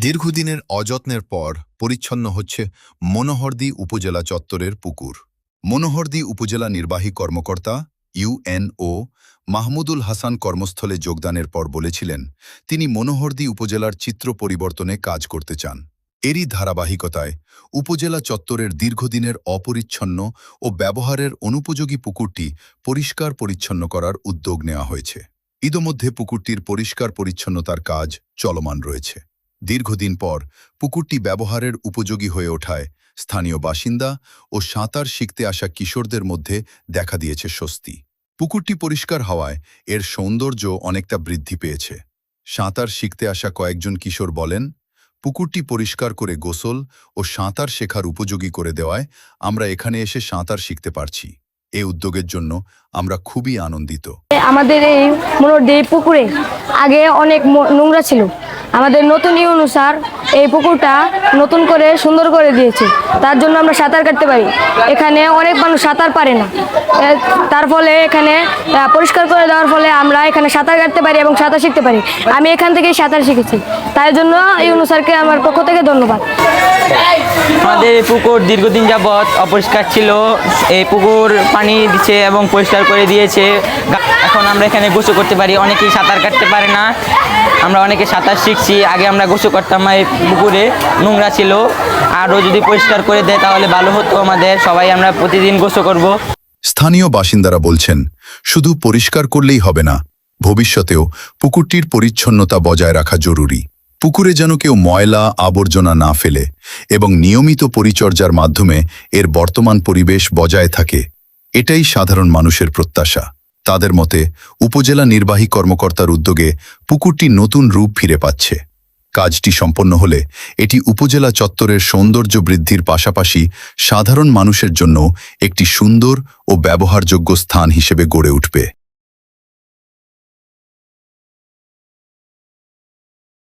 দীর্ঘদিনের অযত্নের পর পরিচ্ছন্ন হচ্ছে মনোহরদী উপজেলা চত্বরের পুকুর। মনোহরদী উপজেলা নির্বাহী কর্মকর্তা ইউএনও মাহমুদুল হাসান কর্মস্থলে যোগদানের পর বলেছিলেন তিনি মনোহরদী উপজেলার চিত্র পরিবর্তনে কাজ করতে চান। এরই ধারাবাহিকতায় উপজেলা চত্বরের দীর্ঘদিনের অপরিচ্ছন্ন ও ব্যবহারের অনুপযোগী পুকুরটি পরিষ্কার পরিচ্ছন্ন করার উদ্যোগ নেওয়া হয়েছে। ইতোমধ্যে পুকুরটির পরিষ্কার পরিচ্ছন্নতার কাজ চলমান রয়েছে। দীর্ঘদিন পর পুকুরটি ব্যবহারের উপযোগী হয়ে ওঠায় স্থানীয় বাসিন্দা ও সাঁতার শিখতে আসা কিশোরদের মধ্যে দেখা দিয়েছে স্বস্তি। পুকুরটি পরিষ্কার হওয়ায় এর সৌন্দর্য অনেকটা বৃদ্ধি পেয়েছে। সাঁতার শিখতে আসা কয়েকজন কিশোর বলেন, পুকুরটি পরিষ্কার করে গোসল ও সাঁতার শেখার উপযোগী করে দেওয়ায় আমরা এখানে এসে সাঁতার শিখতে পারছি। এই উদ্যোগের জন্য আমরা খুবই আনন্দিত। আমাদের এই মনোহরদী পুকুরে আগে অনেক নোংরা ছিল। আমাদের নতুন ইউনু স্যার এই পুকুরটা নতুন করে সুন্দর করে দিয়েছে, তার জন্য আমরা সাঁতার কাটতে পারি। এখানে অনেক মানুষ সাঁতার পারে না, তার ফলে এখানে পরিষ্কার করে দেওয়ার ফলে আমরা এখানে সাঁতার কাটতে পারি এবং সাঁতার শিখতে পারি। আমি এখান থেকেই সাঁতার শিখেছি, তাই জন্য ইউনু স্যারকে আমার পক্ষ থেকে ধন্যবাদ। আমাদের এই পুকুর দীর্ঘদিন যাবৎ অপরিষ্কার ছিল। এই পুকুর পানি দিচ্ছে এবং পরিষ্কার করে দিয়েছে। এখন আমরা এখানে গোসল করতে পারি। অনেকেই সাঁতার কাটতে পারে না, আমরা অনেকে সাঁতার শিখছি। আগে আমরা গোসল করতাম, এই পুকুরে নোংরা ছিল। আরও যদি পরিষ্কার করে দেয় তাহলে ভালো হতো আমাদের। সবাই আমরা প্রতিদিন গোসল করব। স্থানীয় বাসিন্দারা বলছেন, শুধু পরিষ্কার করলেই হবে না, ভবিষ্যতেও পুকুরটির পরিচ্ছন্নতা বজায় রাখা জরুরি। পুকুরে যেন কেউ ময়লা আবর্জনা না ফেলে এবং নিয়মিত পরিচর্যার মাধ্যমে এর বর্তমান পরিবেশ বজায় থাকে, এটাই সাধারণ মানুষের প্রত্যাশা। তাদের মতে উপজেলা নির্বাহী কর্মকর্তার উদ্যোগে পুকুরটি নতুন রূপ ফিরে পাচ্ছে। কাজটি সম্পন্ন হলে এটি উপজেলা চত্বরের সৌন্দর্য বৃদ্ধির পাশাপাশি সাধারণ মানুষের জন্য একটি সুন্দর ও ব্যবহারযোগ্য স্থান হিসেবে গড়ে উঠবে।